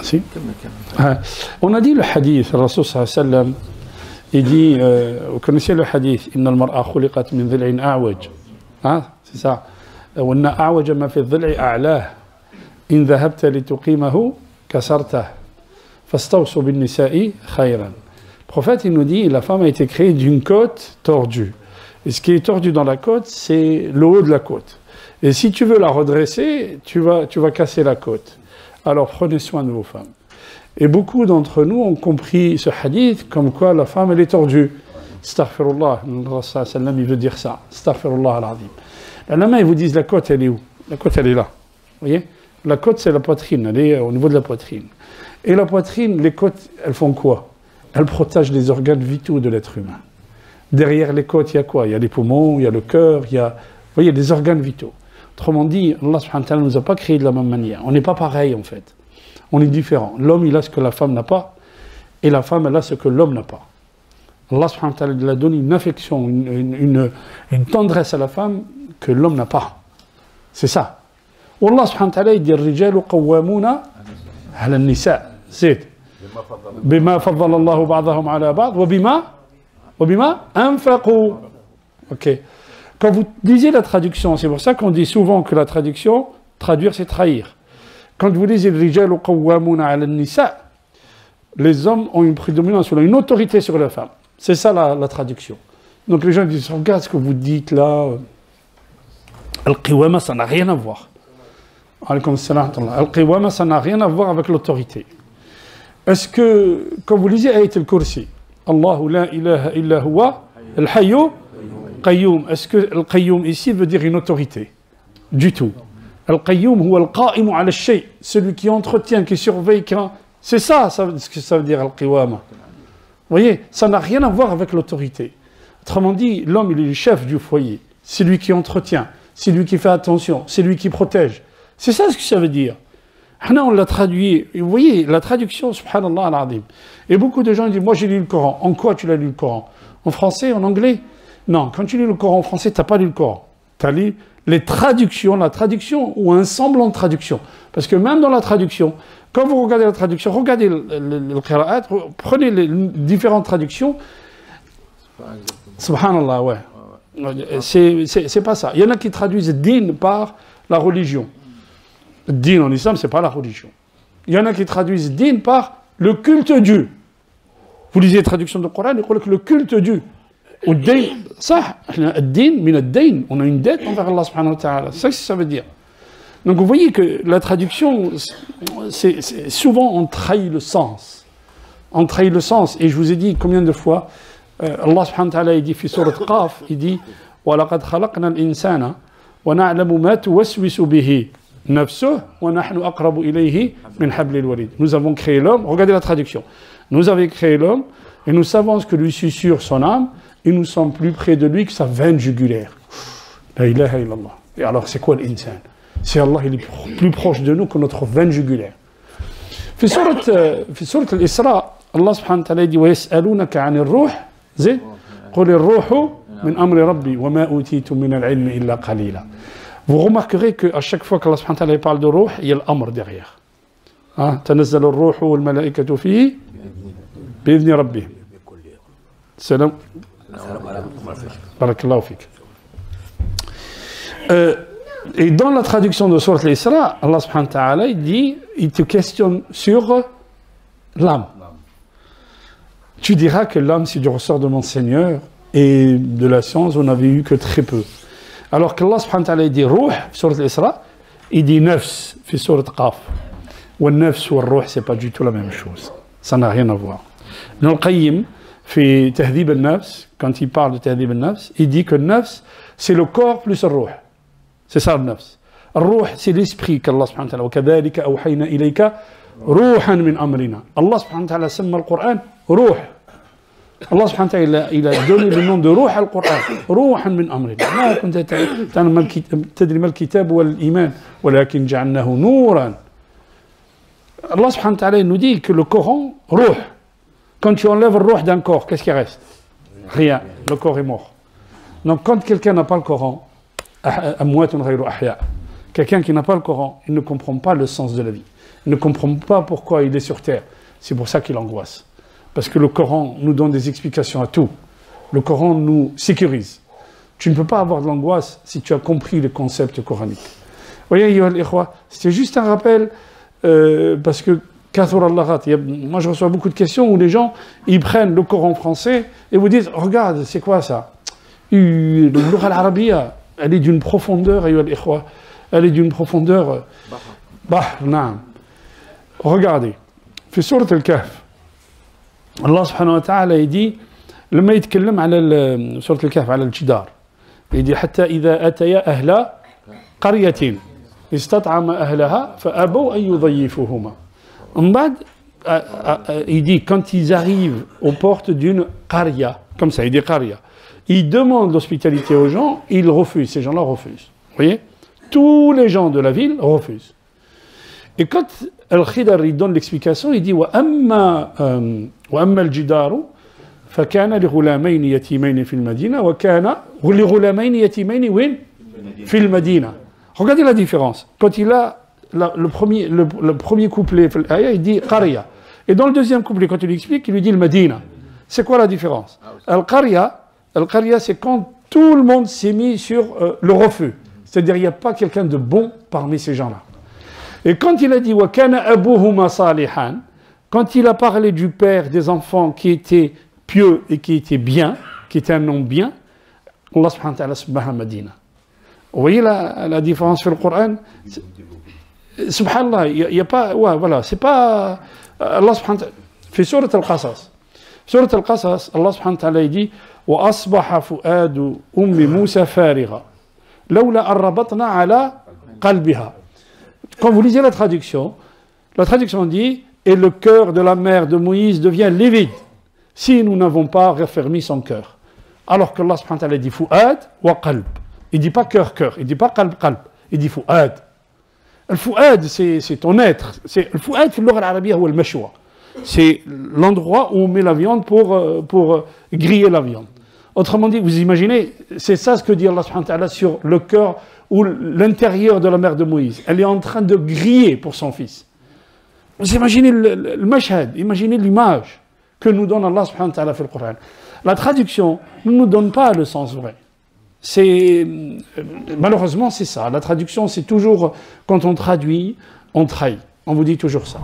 Si. On a dit le hadith, le Rasul sallallahu alayhi wa sallam, il dit, vous connaissez le hadith, Inna al-mar'a khuliqat min dhil'in a'waj. Hein, c'est ça. Wa inna a'waja ma fi dhil'i a'lah. In dhahabta li tuqimahu kasartah. Fastawsu bin nisa'i khayran. Le prophète, il nous dit, la femme a été créée d'une côte tordue. Et ce qui est tordu dans la côte, c'est le haut de la côte. Et si tu veux la redresser, tu vas casser la côte. Alors prenez soin de vos femmes. Et beaucoup d'entre nous ont compris ce hadith comme quoi la femme, elle est tordue. Astaghfirullah, le Rasul sallam, il veut dire ça. Astaghfirullah al-azim. La main, ils vous disent la côte, elle est où? La côte, elle est là. Vous voyez? La côte, c'est la poitrine, elle est au niveau de la poitrine. Et la poitrine, les côtes, elles font quoi? Elles protègent les organes vitaux de l'être humain. Derrière les côtes, il y a quoi? Il y a les poumons, il y a le cœur, il y a, vous voyez, les organes vitaux. Autrement dit, Allah subhanahu wa ta'ala ne nous a pas créés de la même manière. On n'est pas pareil en fait. On est différent. L'homme, il a ce que la femme n'a pas, et la femme, elle a ce que l'homme n'a pas. Allah subhanahu wa ta'ala il a donné une affection, une tendresse à la femme que l'homme n'a pas. C'est ça. Allah subhanahu wa ta'ala il dit الرجال قوامون على النساء. C'est بما فضل الله بعضهم على بعض وبما أنفقوا. Ok. Quand vous lisez la traduction, c'est pour ça qu'on dit souvent que la traduction, traduire c'est trahir. Quand vous lisez الرجال قوامون على النساء, les hommes ont une prédominance, une autorité sur les femmes. C'est ça la traduction. Donc les gens disent, regarde ce que vous dites là. Al-Qiwama, ça n'a rien à voir. Al-Qiwama, ça n'a rien à voir avec l'autorité. Est-ce que, quand vous lisez Ayat al-Kursi, Allahu la ilaha illa huwa, al-Hayyu Qayyum, est-ce que al-Qayyum ici veut dire une autorité? Du tout. Al-Qayyum huwa al-Qa'imu ala al-shay, celui qui entretient, qui surveille, c'est ça, ce que ça veut dire Al-Qiwama. Vous voyez, ça n'a rien à voir avec l'autorité. Autrement dit, l'homme, il est le chef du foyer. C'est lui qui entretient, c'est lui qui fait attention, c'est lui qui protège. C'est ça ce que ça veut dire. On l'a traduit. Vous voyez, la traduction, subhanallah al-azim. Et beaucoup de gens disent, moi j'ai lu le Coran. En quoi tu l'as lu le Coran? En français, en anglais? Non, quand tu lis le Coran en français, tu n'as pas lu le Coran. Tu as lu les traductions, la traduction ou un semblant de traduction. Parce que même dans la traduction, quand vous regardez la traduction, regardez le qira'at, prenez les différentes traductions. Subhanallah, ouais. C'est pas ça. Il y en a qui traduisent din par la religion. Din en islam, c'est pas la religion. Il y en a qui traduisent din par le culte Dieu. Vous lisez la traduction du Coran, il dit que le culte Dieu. Ça, din, min ad-din, on a une dette envers Allah subhanahu wa ta'ala. C'est ça que ça veut dire. Donc vous voyez que la traduction, c'est souvent on trahit le sens. On trahit le sens. Et je vous ai dit combien de fois, Allah subhanahu wa ta'ala il dit, fi surat Qaf, il dit, وَلَقَدْ خَلَقْنَا الْإِنسَانَ وَنَعْلَمُ مَا تُوَسْوِسُ بِهِ نَفْسُهُ وَنَحْنُ أَقْرَبُ إِلَيْهِ مِنْ حَبْلِ الْوَرِيدِ. Nous avons créé l'homme, regardez la traduction. Nous avons créé l'homme et nous savons ce que lui susurre son âme et nous sommes plus près de lui que sa veine jugulaire. La ilaha illallah. Et alors c'est quoi l'insan? C'est Allah, il est plus proche de nous que notre veine jugulaire. في سورة الإسراء الله سبحانه وتعالى يقول ويسألونك عن الروح زين قل الروح من أمر ربي وما أوتيتم من العلم إلا قليلا. Vous remarquerez qu'à chaque fois qu'Allah subhanahu wa ta'ala parle de ruh, il y a l'amr derrière. تنزل الروح والملائكة فيه بإذن ربه. Salam. Barakallahu fik. Et dans la traduction de Sourate Al-Isra, Allah subhanahu wa ta'ala il dit, il te questionne sur l'âme. Tu diras que l'âme c'est du ressort de mon Seigneur et de la science on n'avait eu que très peu. Alors qu'Allah subhanahu wa ta'ala il dit ruh, Sourate Al-Isra, il dit nafs, fi Sourate Qaf. Ou nafs ou ruh, c'est pas du tout la même chose. Ça n'a rien à voir. Ibn al-Qayyim, fi Tahdhib al-Nafs, quand il parle de Tahdhib al-Nafs, il dit que le nafs c'est le corps plus le ruh. C'est ça le nafs. Le ruh, c'est l'esprit qu'Allah subhanahu wa ta'ala. وَكَذَلِكَ أَوْحَيْنَا إِلَيْكَ رُوحًا مِنْ أَمْرِنَا. Allah subhanahu wa ta'ala سمى القرآن روح. Allah subhanahu wa ta'ala il a donné le nom de روح al-Qur'an. روحًا من أمرنا. ما كنت تدري ما الكتاب والإيمان ولكن جعلناه نورًا. Allah subhanahu wa ta'ala il nous dit que le Coran, روح. Quand tu enlèves le روح d'un corps, qu'est-ce qui reste? Rien. Le corps est mort. Donc quand quelqu'un n'a pas le Coran, quelqu'un qui n'a pas le Coran, il ne comprend pas le sens de la vie. Il ne comprend pas pourquoi il est sur terre. C'est pour ça qu'il angoisse. Parce que le Coran nous donne des explications à tout. Le Coran nous sécurise. Tu ne peux pas avoir de l'angoisse si tu as compris les concepts coraniques. Vous voyez, c'était juste un rappel, parce que moi je reçois beaucoup de questions où les gens, ils prennent le Coran français et vous disent, regarde, c'est quoi ça? Le Lugha al-Arabiyya, elle est d'une profondeur, elle est d'une profondeur... Regardez, في سورة الكهف الله سبحانه وتعالى يدي لما يتكلم على سورة الكهف على الجدار يدي حتى إذا أتيا أهل قرية استطعم أهلها فأبوا أن يضيفوهما. En bas, il dit quand ils arrivent aux portes d'une qarya, comme ça, il dit qarya, ils demandent l'hospitalité aux gens, ils refusent, ces gens-là refusent. Vous voyez? Tous les gens de la ville refusent. Et quand Al-Khidr il donne l'explication, il dit وَأَمَّا الْجِدَارُ فَكَانَ لِغُلَامَيْنِ يَتِيمَيْنِ فِي الْمَدِينَةِ وَكَانَ لِغُلَامَيْنِ يَتِيمَيْنِ وين في المدينة. Regardez la différence. Quand il a le premier couplet, il dit qarya. Et dans le deuxième couplet, quand il lui explique, il lui dit le Medina. C'est quoi la différence? Al-qarya, c'est quand tout le monde s'est mis sur le refus. C'est-à-dire, il n'y a pas quelqu'un de bon parmi ces gens-là. Et quand il a dit wa kana abuhuma salihan, quand il a parlé du père des enfants qui étaient pieux et qui étaient bien, qui étaient un homme bien, Allah subhanahu wa ta'ala subhanahu Medina. Vous voyez la différence sur le Coran? Subhanallah, il n'y a pas, ouais, voilà, c'est pas Allah subhanahu wa ta'ala. في سورة القصص سورة القصص الله سبحانه وتعالى dit وأصبح فؤاد أم موسى فارغا لولا أن ربطنا على قلبها. Quand vous lisez la traduction dit et le cœur de la mère de Moïse devient livide si nous n'avons pas raffermi son cœur. Alors que Allah subhanahu wa ta'ala dit fu'ad wa qalb. Il ne dit pas cœur, il ne dit pas qalb, il dit fu'ad. Le fu'ad, c'est ton être. Le fu'ad, في اللغة العربية هو المشوى. C'est l'endroit où on met la viande pour griller la viande. Autrement dit, vous imaginez, c'est ça ce que dit Allah subhanahu wa ta'ala sur le cœur ou l'intérieur de la mère de Moïse. Elle est en train de griller pour son fils. Vous imaginez le mashhad, imaginez l'image que nous donne Allah subhanahu wa ta'ala dans le Coran. La traduction ne nous donne pas le sens vrai. Malheureusement, c'est ça. La traduction, c'est toujours, quand on traduit, on trahit. On vous dit toujours ça.